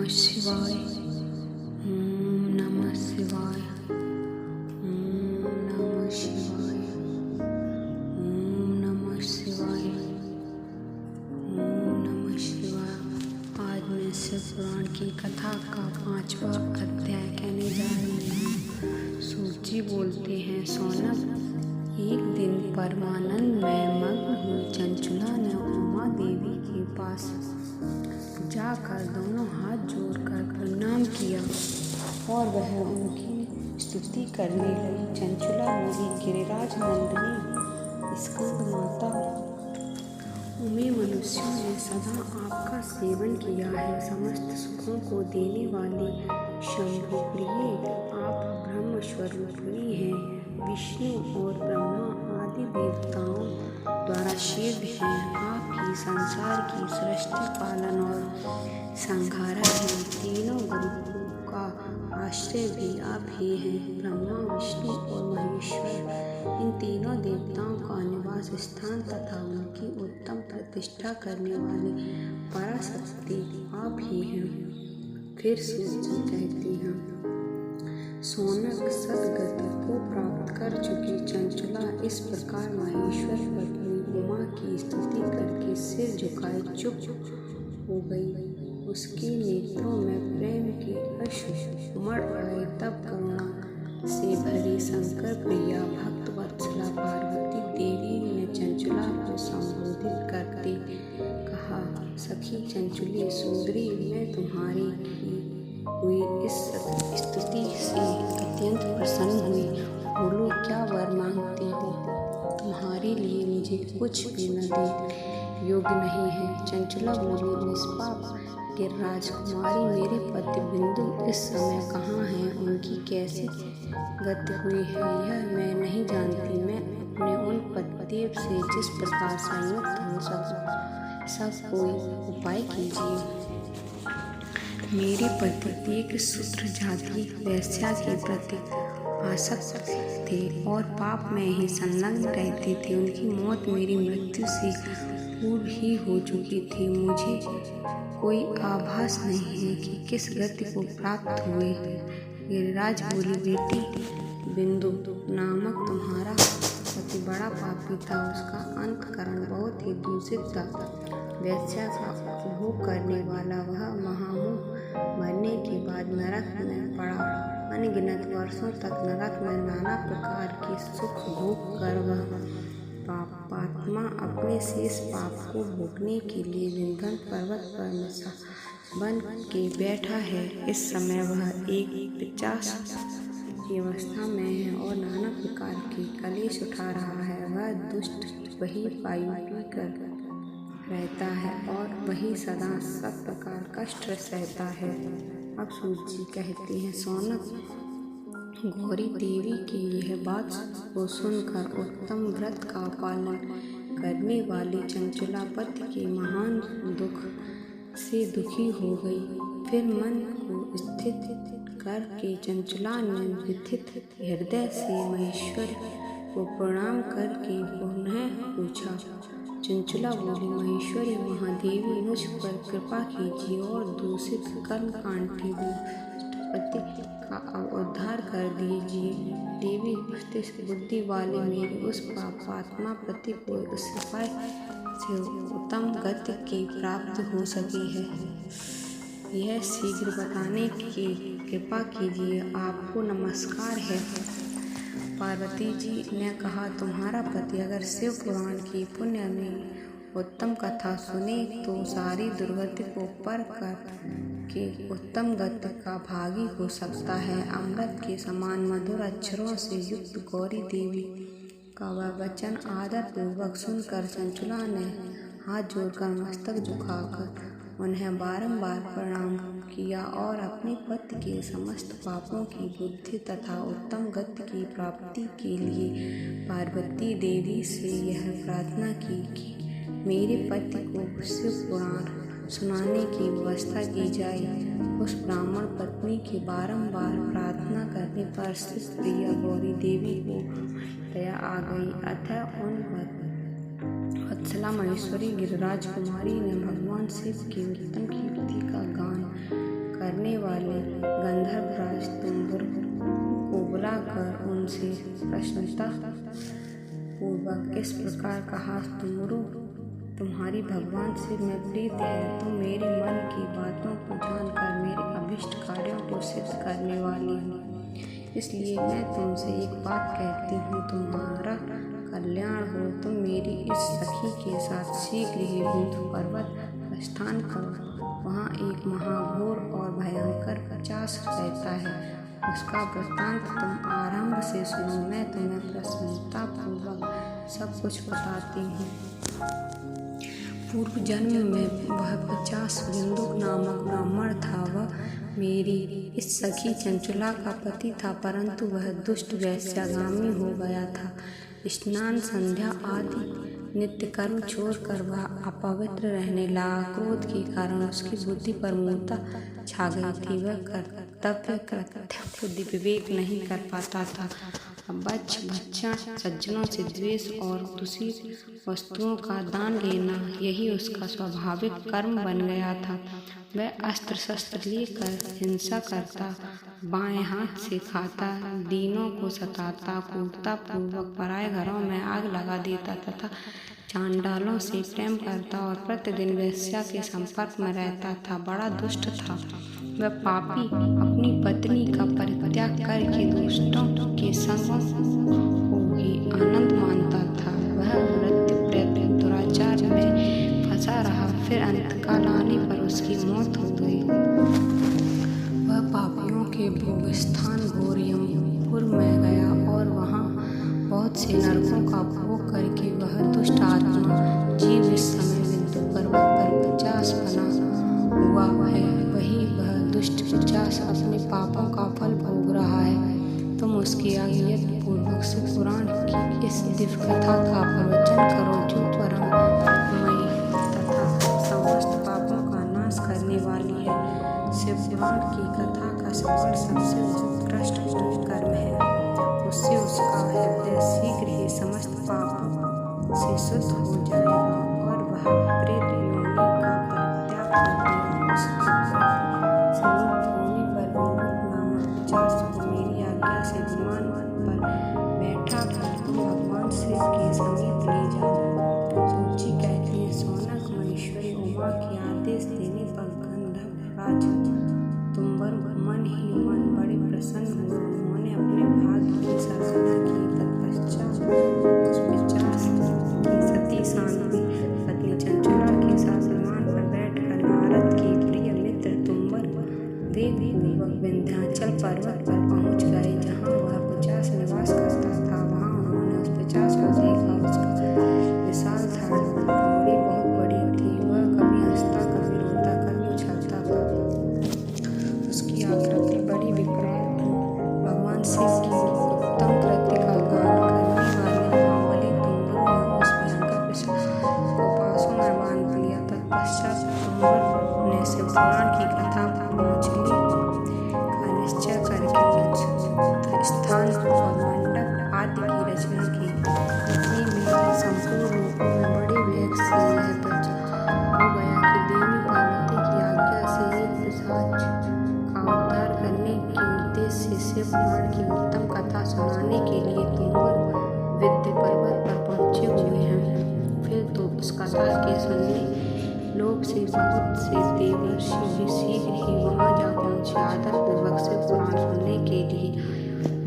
शिवाय। ओम नमः शिवाय। ओम नमः शिवाय। ओम नमः शिवाय। ओम नमः शिवाय। आज मैं शिव पुराण की कथा का 5वां अध्याय कहने जा रही हूँ। सूची बोलते हैं, सोनक, एक दिन परमानंद में मग्न हुई चंचुला ने उमा देवी के पास जाकर दोनों हाथ जोड़कर प्रणाम किया और वह उनकी स्तुति करने लगी। चंचुला बोली, गिरिराज नंदिनी स्कंद माता, उमे मनुष्यों ने सदा आपका सेवन किया है। समस्त सुखों को देने वाले शंभु प्रिय आप ब्रह्म स्वरूपिणी हैं। विष्णु और ब्रह्मा आदि देवताओं द्वारा सिद्ध हैं। आप ही संसार की सृष्टि, पालन और संहारक हैं। तीनों गुरुओं का आश्रय भी आप ही हैं। ब्रह्मा, विष्णु और महेश्वर, इन तीनों देवताओं का निवास स्थान तथा उनकी उत्तम प्रतिष्ठा करने वाले पराशक्ति आप ही हैं। फिर सूची कहती हैं, सोनक, सदगति को प्राप्त कर चुकी चंचुला इस प्रकार महेश्वर पत्नी उमा की स्तुति करके सिर झुकाए चुप हो गई। उसके नेत्रों में प्रेम के अश्रु उमड़ आए। तब करुणा से भरी शंकर प्रिया भक्त वत्सला पार्वती देवी ने चंचुला को संबोधित करते कहा, सखी चंचुले सुंदरी, मैं तुम्हारी की हुई इस स्तुति से अत्यंत प्रसन्न हुई। बोलो, क्या वर मांगती हो? तुम्हारे लिए मुझे कुछ भी न दे योग्य नहीं है। चंचुला बोली, निष्पाप गिरिराज कुमारी, मेरे पति बिंदु इस समय कहाँ हैं? उनकी कैसे गति हुई है यह मैं नहीं जानती। मैं अपने उन पतिदेव से जिस प्रकार संयुक्त हो सकूं, सब कोई उपाय कीजिए। मेरे पति एक शूद्र जाति वैश्या के प्रति आसक्त थे और पाप में ही संलग्न रहते थे। उनकी मौत मेरी मृत्यु से पूर्व ही हो चुकी थी। मुझे कोई आभास नहीं है कि किस गति को प्राप्त हुए। गिरिराज बोली, बेटी, बिंदु नामक तुम्हारा पति बड़ा पापी था। उसका अंतकरण बहुत ही दूषित था। वैश्या का उपभोग करने वाला वह महामूढ़ मरने के बाद नरक में पड़ा। अनगिनत वर्षों तक नरक में नाना प्रकार के सुख भोग कर वह पापात्मा अपने शेष पाप को भोगने के लिए विंध्य पर्वत पर नशा बन के बैठा है। इस समय वह एक पिशाच की अवस्था में है और नाना प्रकार के कलेश उठा रहा है। वह दुष्ट वही वायु पीकर रहता है और वही सदा सब प्रकार कष्ट सहता है। अब सूची कहती है, सोनक, गौरी देवी की यह बात को सुनकर उत्तम व्रत का पालन करने वाली चंचुला पति के महान दुख से दुखी हो गई। फिर मन को स्थिर करके चंचुला ने व्यथित हृदय से महेश्वर को प्रणाम करके पुनः पूछा। चंचुला बोली, महेश्वरी महादेवी, मुझ पर कृपा कीजिए और दूषित कर्मकांडी पति का उद्धार कर दीजिए। देवी, उस बुद्धि वाले मेरे उस पापात्मा पति को इस उपाय से उत्तम गति की प्राप्ति हो सकी है, यह शीघ्र बताने की कृपा कीजिए। आपको नमस्कार है। पार्वती जी ने कहा, तुम्हारा पति अगर शिव पुराण की पुण्य में उत्तम कथा सुने तो सारी दुर्गति को पर कर के उत्तम गति का भागी हो सकता है। अमृत के समान मधुर अक्षरों से युक्त गौरी देवी का वह वचन आदर पूर्वक सुनकर चंचुला ने हाथ जोड़कर मस्तक झुकाकर उन्हें बारंबार प्रणाम किया और अपने पति के समस्त पापों की बुद्धि तथा उत्तम गति की प्राप्ति के लिए पार्वती देवी से यह प्रार्थना की कि मेरे पति को शिव पुराण सुनाने की व्यवस्था की जाए। उस ब्राह्मण पत्नी के बारंबार प्रार्थना करने पर शिव प्रिया गौरी देवी को दया आ गई। अतः उन वत्सला महेश्वरी गिरिराज कुमारी ने भगवान शिव की उत्तम कीर्ति का गान करने वाले गंधर्वराज तुम्बर को बुलाकर उनसे प्रसन्नता पूर्वक इस प्रकार कहा, तुम्बरु, तुम्हारी भगवान से मैं प्रीत है। तुम मेरे मन की बातों को जानकर मेरे अभिष्ट कार्यों को सिद्ध करने वाली हो, इसलिए मैं तुमसे एक बात कहती हूँ, तुम्हारा कल्याण हो। तुम मेरी इस सखी के साथ शीघ्र ही विंध्य पर्वत प्रस्थान करो। वहाँ एक महाघोर और भयंकर पिशाच रहता है, उसका वृत्तांत तुम आरंभ से सुनो। मैं तुम्हें प्रसन्नता पूर्वक सब कुछ बताती हूँ। पूर्व जन्म में वह पिशाच विंदुक नामक ब्राह्मण था। वह मेरी इस सखी चंचला का पति था, परंतु वह दुष्ट वैश्यागामी हो गया था। स्नान, संध्या आदि नित्य कर्म छोड़कर वह अपवित्र रहने लगा। क्रोध के कारण उसकी बुद्धि पर मूर्छा छा गई थी। वह कर्तव्य कृत्य बुद्धि विवेक नहीं कर पाता था। भक्षण, सज्जनों से द्वेष और दूषित वस्तुओं का दान लेना, यही उसका स्वाभाविक कर्म बन गया था। वह अस्त्र शस्त्र लेकर हिंसा करता, बाएं हाथ से खाता, दीनों को सताता, क्रूरता पूर्वक पराये घरों में आग लगा देता तथा चांडालों से प्रेम करता और प्रतिदिन वेश्या के संपर्क में रहता था। बड़ा दुष्ट था वह पापी। अपनी पत्नी का परित्याग करके दुष्टों के संग को ही आनंद मानता था। वह मृत्यु प्रेत दुराचार में फंसा रहा, फिर अंतकाल आने पर उसकी मौत हो गई। वह पापियों के भोग स्थान घोर यमपुर में गया और वहाँ बहुत से नरकों का भोग करके वह दुष्ट आत्मा जीव इस समय विंध्य पर्वत पर पिशाच बना हुआ है। वही वह दुष्ट पिशाच अपने पापों का फल भोग रहा है। तुम उसकी आज्ञा पूर्वक से पुराण की इस दिव्य कथा का प्रवचन करो, जो परममयी तथा समस्त पापों का नाश करने वाली है। शिव पुराण की कथा का श्रवण सबसे उत्कृष्ट कर्म है। उससे उसका हृदय शीघ्र ही समस्त पापों से शुद्ध हो जाएगा और वह प्रेत योनि का परित्याग कर देगा। उसके मुक्त होने पर विंध्य नामक पिशाच को मेरी आज्ञा से विमान पर बैठा कर तुम भगवान शिव के समीप ले जाओ। सूची कहती है, सौनक महेश्वरी उमा के आदेश देने पर गंधर्वराज तुम्बर मन ही मन बड़े प्रसन्न हुए। उन्होंने अपने भाग्य की सराहना की। तत्पश्चात उस पिशाच की सती शांति पत्नी चंचला के साथ विमान पर बैठकर नारद के प्रिय मित्र तुम्बर वेगपूर्वक विंध्याचल पर्वत पर पहुंच गए, जहाँ वह पिशाच निवास करता था। वहाँ उन्होंने उस पिशाच को देखा। उसका विशाल धड़ थोड़ी बहुत बड़ी थी। वह कभी हंसता, कभी रोता, कभी उछलता था। उसकी आकृति बड़ी विकराल थी। भगवान शिव की उत्तम कृत्य का गान करने वाले महाबली तुम्बर ने उस भयंकर पिशाच को पासों में बांध लिया। तत्पश्चात तुम्बर ने शिव पुराण की कथा मछली का निश्चय करके उच्च स्थान और मंडप आदि की रचना की। ये मेरे संपूर्ण रूपों में बड़े वेग से यह प्रचार हो गया कि देवी पार्वती की आज्ञा से एक पिशाच का उद्धार करने के उद्देश्य से शिव पुराण की उत्तम कथा सुनाने के लिए तुम्बर विंध्य पर्वत पर पहुंचे हुए हैं। फिर तो उस कथा के सुनने लोक से बहुत से देवर्षि भी शीघ्र ही वहां जा पहुंचे। आदर पूर्वक शिव पुराण सुनने के लिए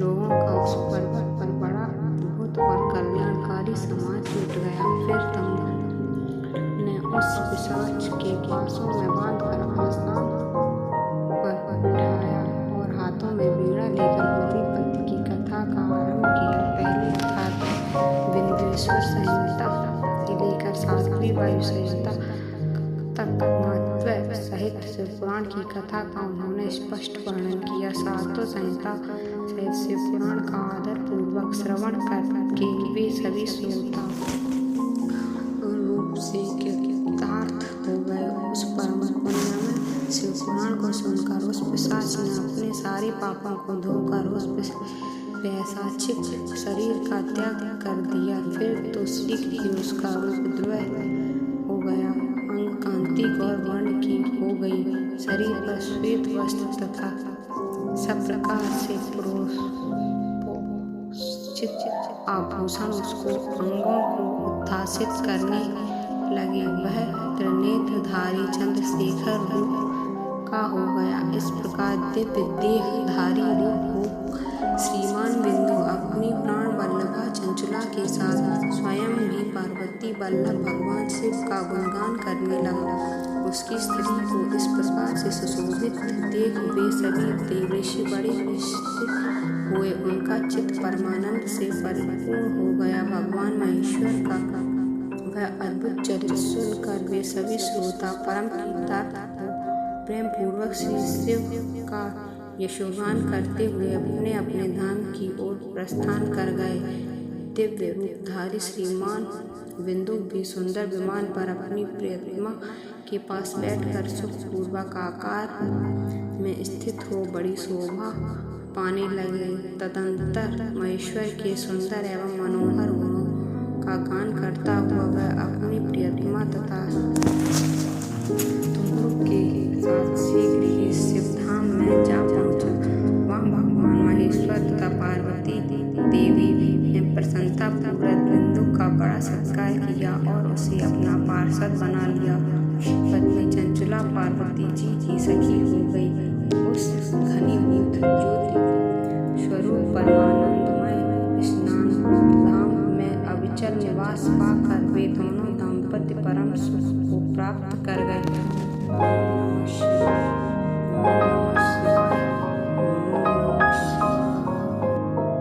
लोगों का उस पर्वत पर बड़ा अद्भुत और कल्याणकारी समाज जुट गया। फिर तुम्बर ने उस पिशाच के पासों में बांधकर आसान पर बिठाया और हाथों में बीड़ा लेकर गोपीपति की कथा का आरंभ किया। पहले अर्थात विंध्येश्वर संहिता से लेकर सातवीं वायु संहिता तक महत्व सहित शिव पुराण की कथा का उन्होंने स्पष्ट वर्णन किया। सातों संहिता सहित शिव पुराण का आदर पूर्वक श्रवण करके वे सभी श्रोता रूप से कृतार्थ हो गए। उस परम पुण्यमय शिव पुराण को सुनकर उस पिशाच ने अपने सारे पापों को धोकर उस पैशाचिक शरीर का त्याग कर दिया। फिर तो शीघ्र ही उसका रूप द्वय हो गया, अंग कांति गौर वर्ण की हो गई, शरीर शरीर पर श्वेत वस्त्र तथा सब प्रकार से पुरोचित आभूषण उसको अंगों को उद्भासित करने लगे। वह त्रिनेत्रधारी चंद्रशेखर रूप का हो गया। इस प्रकार दिव्य देहधारी रूप हो श्रीमान बिंदु अपनी प्राण वल्लभा चंचला के साथ स्वयं भी पार्वती वल्लभ भगवान शिव का गुणगान करने लगा। उसकी स्त्री को इस प्रकार से सुशोभित देख वे सभी देवऋषि बड़े विस्मित हुए। उनका चित्त परमानंद से परिपूर्ण हो गया। भगवान महेश्वर का वह अद्भुत चरित्र सुनकर वे सभी श्रोता परम कृतार्थ प्रेम पूर्वक श्री शिव का यशोगान करते हुए अपने अपने धाम की ओर प्रस्थान कर गए। दिव्य रूपधारी श्रीमान बिंदु भी सुंदर विमान पर अपनी प्रियतमा के पास बैठकर सुखपूर्वक आकार में स्थित हो बड़ी शोभा पाने लगे। तदंतर महेश्वर के सुंदर एवं मनोहर गुणों का गान करता हुआ वह अपनी प्रियतमा तथा तुमरुक के साथ शीघ्र ही शिवधाम में जा पहुंचा। वहाँ भगवान महेश्वर तथा पार्वती देवी ने प्रसन्नतापूर्वक बिंदु का बड़ा सत्कार किया और उसे अपना पार्षद बना लिया। पत्नी चंचला पार्वती जी की सखी हो गई। उस घनीभूत ज्योति स्वरूप परमानंदमय स्नान धाम में अविचल निवास पाकर वे दोनों दाम्पत्य परम सुख को प्राप्त कर गए।